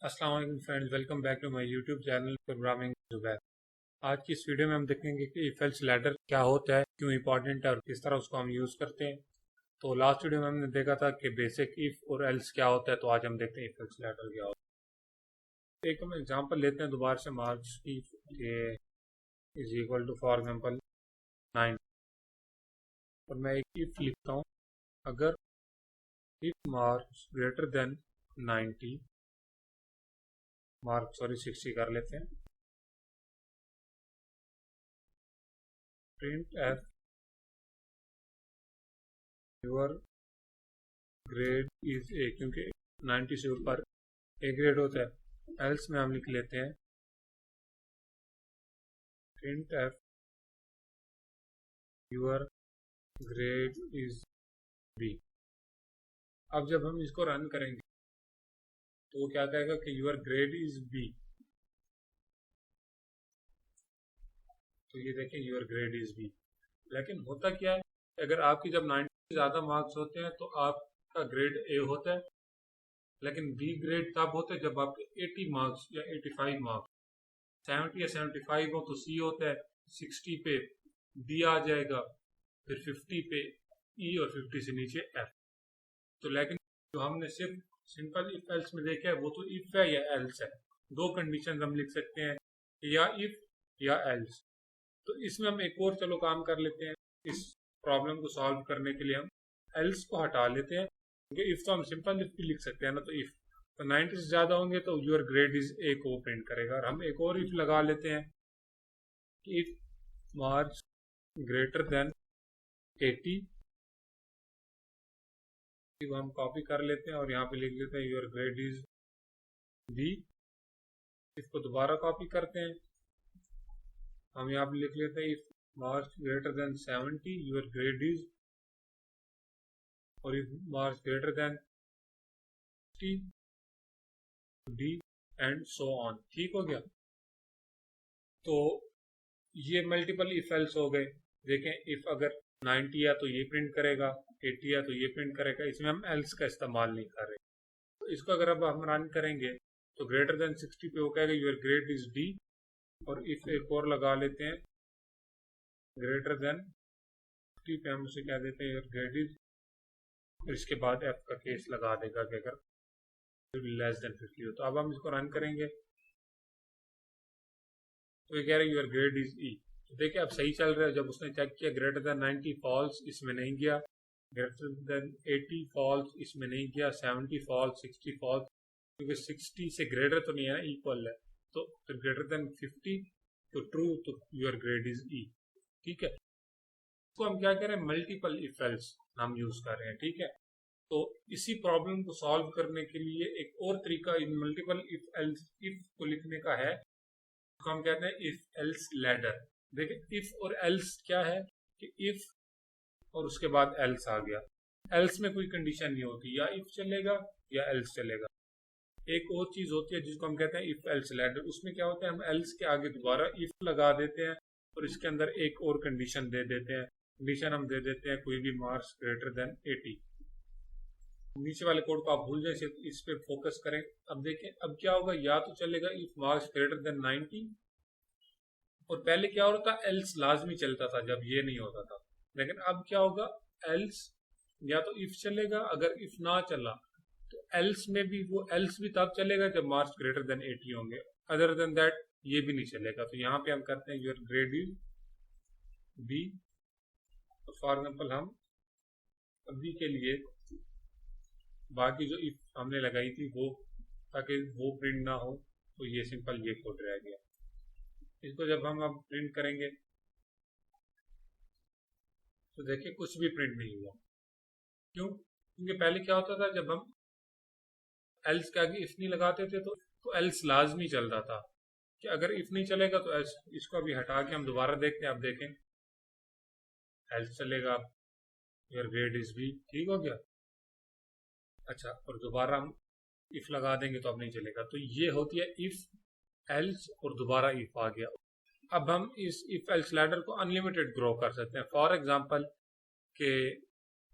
अस्सलाम वालेकुम friends, welcome back to my YouTube channel programming Zubair. आज की इस वीडियो में हम देखेंगे कि इफ एल्स लैडर क्या होता है, क्यों इंपॉर्टेंट है और किस तरह उसको हम यूज़ करते हैं। तो लास्ट वीडियो में हमने देखा था कि बेसिक इफ और एल्स क्या होता है, तो आज हम देखते हैं इफ एल्स लैडर क्या होता है। एक हम एग्जांपल लेते हैं दोबारा से मार्क्स की, is equal to for example 9 और मैं एक इफ लिखता हूँ। अगर इफ मार्क्स ग्रेटर देन 90 60 कर लेते हैं। Print f your grade is a, क्योंकि 90 से ऊपर ए ग्रेड होता है। एल्स में हम लिख लेते हैं print f your grade is B. अब जब हम इसको रन करेंगे तो वो क्या कहेगा कि योर ग्रेड इज बी। तो ये देखें योर ग्रेड इज बी। लेकिन होता क्या है, अगर आपकी जब 90 से ज़्यादा मार्क्स होते हैं तो आपका ग्रेड ए होता है, लेकिन बी ग्रेड तब होता है जब आपके 80 मार्क्स या 85 मार्क्स, 70 या 75 हो तो सी होता है, 60 पे बी आ जाएगा, फिर 50 पे ई और 50 से नीचे एफ। तो लेकिन जो हमने सिर्फ सिंपल इफ एल्स में देखा है वो तो इफ है या एल्स है। दो कंडीशन हम लिख सकते हैं, या इफ या एल्स। तो इसमें हम एक और चलो काम कर लेते हैं। इस प्रॉब्लम को सॉल्व करने के लिए हम एल्स को हटा लेते हैं, क्योंकि इफ तो हम सिंपल इफ भी लिख सकते हैं ना। तो इफ तो 90 से ज्यादा होंगे तो योर ग्रेड इज ए को प्रिंट करेगा। और हम एक और इफ लगा लेते हैं कि इफ मार्क्स ग्रेटर देन 80, हम कॉपी कर लेते हैं और यहाँ पे लिख लेते हैं योर ग्रेड इज बी। इसको दोबारा कॉपी करते हैं, हम यहाँ पे लिख लेते हैं if marks greater than 70 your grade is, और if marks greater than 60 D and so on. ठीक हो गया। तो ये मल्टीपल इफ एल्स हो गए। देखें, इफ अगर 90 है तो ये प्रिंट करेगा, 80 है तो ये प्रिंट करेगा। इसमें हम एल्स का इस्तेमाल नहीं कर रहे। तो इसको अगर अब हम रन करेंगे तो ग्रेटर देन 60 पे वो कहेगा योर ग्रेड इज डी। और इफ एक और लगा लेते हैं ग्रेटर देन 50 पे हम उसे कह देते हैं योर ग्रेड इज, और इसके बाद एफ का केस लगा देगा कि अगर लेस देन 50 हो। तो अब हम इसको रन करेंगे तो ये कह रहे हैं योर ग्रेड इज ई। तो देखिए अब सही चल रहा है। जब उसने चेक किया ग्रेटर देन 90 फॉल्स, इसमें नहीं गया। ग्रेटर देन 80 फॉल्स, इसमें नहीं गया। 70 फॉल्स, 60 फॉल्स, क्योंकि 60 से ग्रेटर तो नहीं है ना, इक्वल है। तो ग्रेटर देन 50 तो ट्रू, तो योर ग्रेड इज ई। ठीक है। तो हम क्या कह रहे हैं, मल्टीपल इफ एल्स हम यूज कर रहे हैं। ठीक है। तो इसी प्रॉब्लम को सॉल्व करने के लिए एक और तरीका इन मल्टीपल इफ एल्स इफ को लिखने का है, तो हम कहते हैं इफ एल्स लैडर। देखिए इफ और एल्स क्या है कि इफ और उसके बाद एल्स आ गया। एल्स में कोई कंडीशन नहीं होती, या इफ चलेगा या एल्स चलेगा। एक और चीज होती है जिसको हम कहते हैं इफ एल्स लैडर। उसमें क्या होता है, हम एल्स के आगे दोबारा इफ लगा देते हैं और इसके अंदर एक और कंडीशन दे देते हैं। कंडीशन हम दे देते हैं कोई भी मार्क्स ग्रेटर देन 80। नीचे वाले कोड को आप भूल जाए, इस पे फोकस करें। अब देखें अब क्या होगा, या तो चलेगा इफ मार्क्स ग्रेटर देन 90, और पहले क्या होता था, एल्स लाजमी चलता था जब ये नहीं होता था। लेकिन अब क्या होगा, एल्स या तो इफ चलेगा, अगर इफ ना चला तो एल्स में भी वो एल्स भी तब चलेगा जब मार्क्स ग्रेटर देन 80 होंगे। अदर देन दैट ये भी नहीं चलेगा। तो यहाँ पे हम करते हैं योर ग्रेड इज बी। तो फॉर एग्जाम्पल हम अभी के लिए बाकी जो इफ हमने लगाई थी वो, ताकि वो प्रिंट ना हो, तो ये सिंपल ये कोड रह गया। इसको जब हम अब प्रिंट करेंगे तो देखिए कुछ भी प्रिंट नहीं हुआ। क्यों? क्योंकि पहले क्या होता था, जब हम एल्स के आगे इफ नहीं लगाते थे तो एल्स लाजमी चल रहा था कि अगर इफ नहीं चलेगा तो एल्स। इसको अभी हटा के हम दोबारा देखते हैं। आप देखें एल्स चलेगा, योर ग्रेड इज बी। ठीक हो गया। अच्छा, और दोबारा हम इफ लगा देंगे तो अब नहीं चलेगा। तो ये होती है इफ एल्स और दोबारा इफ आ गया। अब हम इस इफ एल्स लैडर को अनलिमिटेड ग्रो कर सकते हैं। फॉर एग्जांपल के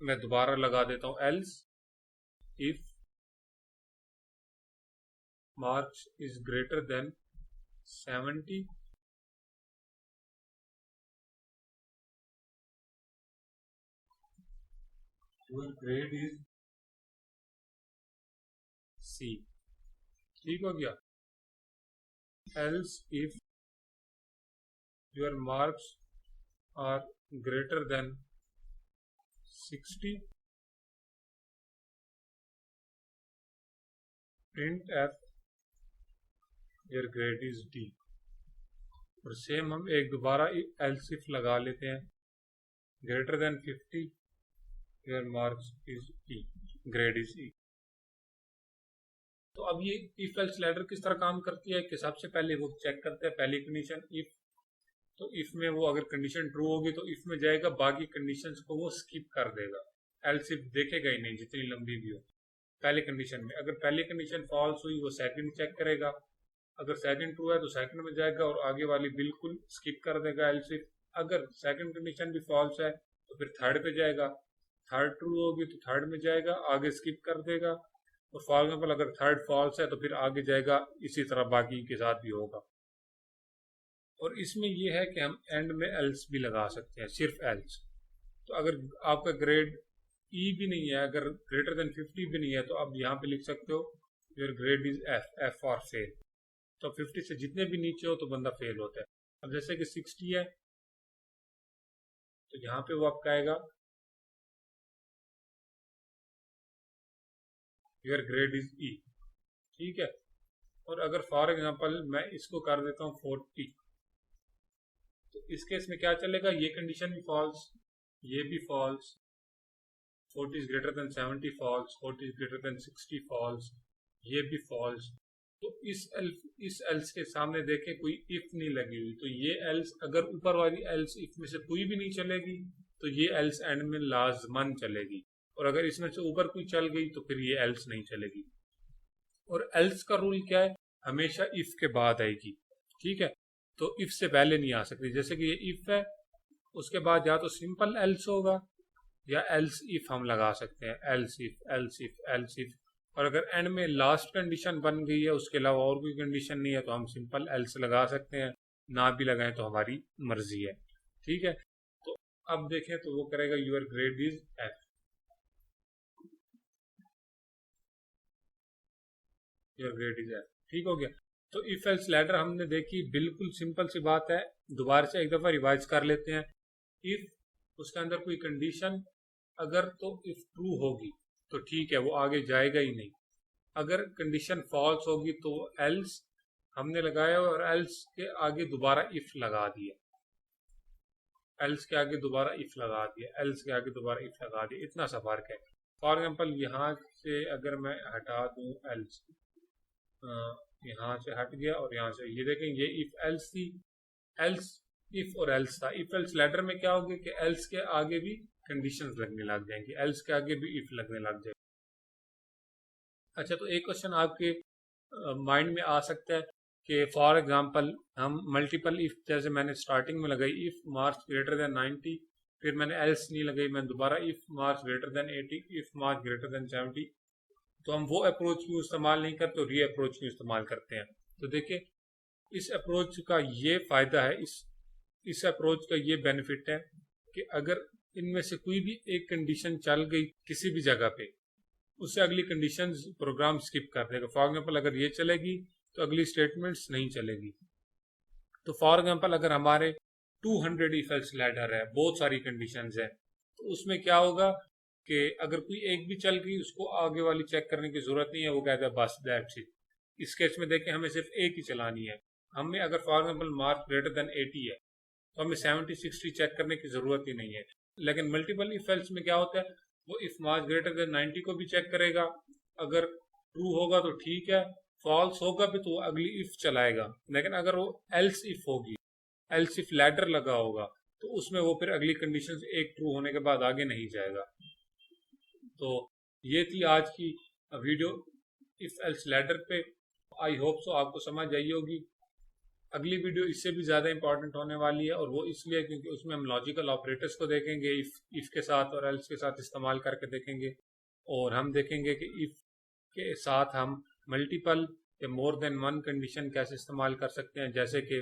मैं दोबारा लगा देता हूं else if marks is greater than 70, your grade is C. ठीक हो गया. Else if your marks are greater than 60, print f your grade is D. और सेम हम एक दोबारा else if लगा लेते हैं. greater than 50 your marks is E, grade is E. तो अब ये if else लैडर किस तरह काम करती है कि सबसे पहले वो चेक करते हैं पहली कंडीशन if. तो if में वो अगर कंडीशन ट्रू होगी तो if में जाएगा, बाकी कंडीशंस को वो स्किप कर देगा. else if देखेगा ही नहीं जितनी लंबी भी हो. पहली कंडीशन में अगर पहली कंडीशन फॉल्स हुई वो सेकंड चेक करेगा, अगर सेकंड ट्रू है तो सेकंड में जाएगा और आगे वाली बिल्कुल स्किप कर देगा else if. अगर सेकंड कंडीशन भी फॉल्स है तो फिर थर्ड पे जाएगा, थर्ड ट्रू होगी तो थर्ड में जाएगा, आगे स्किप कर देगा. और फॉर एग्जाम्पल अगर थर्ड फॉल्स है तो फिर आगे जाएगा, इसी तरह बाकी के साथ भी होगा. और इसमें यह है कि हम एंड में एल्स भी लगा सकते हैं, सिर्फ एल्स. तो अगर आपका ग्रेड ई भी नहीं है, अगर ग्रेटर देन 50 भी नहीं है, तो आप यहाँ पे लिख सकते हो your grade is F, F for fail. तो 50 से जितने भी नीचे हो तो बंदा फेल होता है. अब जैसे कि 60 है तो यहाँ पे वो आपका आएगा योर ग्रेड इज ई. ठीक है. और अगर फॉर एग्जांपल मैं इसको कर देता हूँ 40, तो इस केस में क्या चलेगा, ये कंडीशन भी फॉल्स, ये भी false, 40 is greater than 70 false, 40 is greater than 60 false, ये भी फॉल्स. तो इस एल्स के सामने देखें कोई इफ नहीं लगी हुई, तो ये एल्स अगर ऊपर वाली एल्स इफ में से कोई भी नहीं चलेगी तो ये एल्स एंड में लाजमन चलेगी. और अगर इसमें से ऊपर कोई चल गई तो फिर ये एल्स नहीं चलेगी. और एल्स का रूल क्या है, हमेशा इफ के बाद आएगी. ठीक है. तो इफ से पहले नहीं आ सकती. जैसे कि ये इफ है, उसके बाद या तो सिंपल एल्स होगा या एल्स इफ हम लगा सकते हैं, else if, else if, else if. और अगर एंड में लास्ट कंडीशन बन गई है, उसके अलावा और कोई कंडीशन नहीं है, तो हम सिंपल एल्स लगा सकते हैं. ना भी लगाएं तो हमारी मर्जी है. ठीक है. तो अब देखें तो वो करेगा your grade is F, your grade is F. ठीक हो गया. तो इफ एल्स लैडर हमने देखी, बिल्कुल सिंपल सी बात है. दोबारा से एक दफा रिवाइज कर लेते हैं. इफ उसके अंदर कोई कंडीशन अगर तो इफ ट्रू होगी तो ठीक है, वो आगे जाएगा ही नहीं. अगर कंडीशन फॉल्स होगी तो एल्स हमने लगाया और एल्स के आगे दोबारा इफ लगा दिया, एल्स के आगे दोबारा इफ लगा दिया, एल्स के आगे दोबारा इफ लगा दिया. इतना सा फर्क है. फॉर एग्जाम्पल यहाँ से अगर मैं हटा दूं एल्स, यहाँ से हट गया और यहाँ से, ये देखें ये इफ एल्स थी, एल्स इफ और एल्स था. इफ एल्स लेटर में क्या होगा कि एल्स के आगे भी कंडीशंस लगने लग जाएंगी, एल्स के आगे भी इफ लगने लग जाएगी. अच्छा, तो एक क्वेश्चन आपके माइंड में आ सकता है कि फॉर एग्जांपल हम मल्टीपल इफ, जैसे मैंने स्टार्टिंग में लगाई इफ मार्क्स ग्रेटर देन 90, फिर मैंने एल्स नहीं लगाई, मैं दोबारा if marks greater then 80, if marks greater than 70. तो हम वो अप्रोच क्यों इस्तेमाल नहीं करते, री अप्रोच क्यों इस्तेमाल करते हैं. तो देखिए, इस अप्रोच का ये फायदा है, इस अप्रोच का ये बेनिफिट है कि अगर इनमें से कोई भी एक कंडीशन चल गई किसी भी जगह पे, उससे अगली कंडीशन प्रोग्राम स्किप कर देगा. फॉर एग्जाम्पल अगर ये चलेगी तो अगली स्टेटमेंट्स नहीं चलेगी. तो फॉर एग्जाम्पल अगर हमारे 200 इफ एल्स लैडर है, बहुत सारी कंडीशंस है, तो उसमें क्या होगा कि अगर कोई एक भी चल गई उसको आगे वाली चेक करने की जरूरत नहीं है, वो कहता है बस दैट्स इट. इस केस में देखें हमें सिर्फ एक ही चलानी है. हमें अगर for example marks greater then 80 है तो हमें 70 60 चेक करने की जरूरत ही नहीं है. लेकिन मल्टीपल इफ एल्स में क्या होता है, वो इफ मार्क्स ग्रेटर देन 90 को भी चेक करेगा, अगर ट्रू होगा तो ठीक है, फॉल्स होगा भी तो अगली इफ चलाएगा. लेकिन अगर वो एल्स इफ होगी, एल्स इफ लैडर लगा होगा, तो उसमें वो फिर अगली कंडीशन एक ट्रू होने के बाद आगे नहीं जाएगा. तो ये थी आज की वीडियो इफ एल्स लैडर पे. आई होप सो आपको समझ आई होगी. अगली वीडियो इससे भी ज़्यादा इंपॉर्टेंट होने वाली है, और वो इसलिए क्योंकि उसमें हम लॉजिकल ऑपरेटर्स को देखेंगे, इफ के साथ और एल्स के साथ इस्तेमाल करके देखेंगे. और हम देखेंगे कि इफ के साथ हम मल्टीपल कि मोर देन वन कंडीशन कैसे इस्तेमाल कर सकते हैं, जैसे कि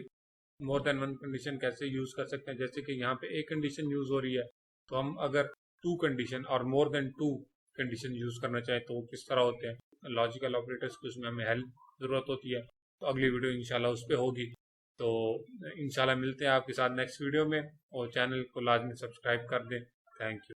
मोर देन वन कंडीशन कैसे यूज़ कर सकते हैं। जैसे कि यहाँ पे एक कंडीशन यूज़ हो रही है, तो हम अगर टू कंडीशन और more than two condition use करना चाहें तो वो किस तरह होते हैं, लॉजिकल ऑपरेटर्स की उसमें हमें हेल्प ज़रूरत होती है। तो अगली वीडियो इंशाल्लाह उस पर होगी। तो इंशाल्लाह मिलते हैं आपके साथ नेक्स्ट वीडियो में, और चैनल को लाजमी सब्सक्राइब कर दें। Thank you.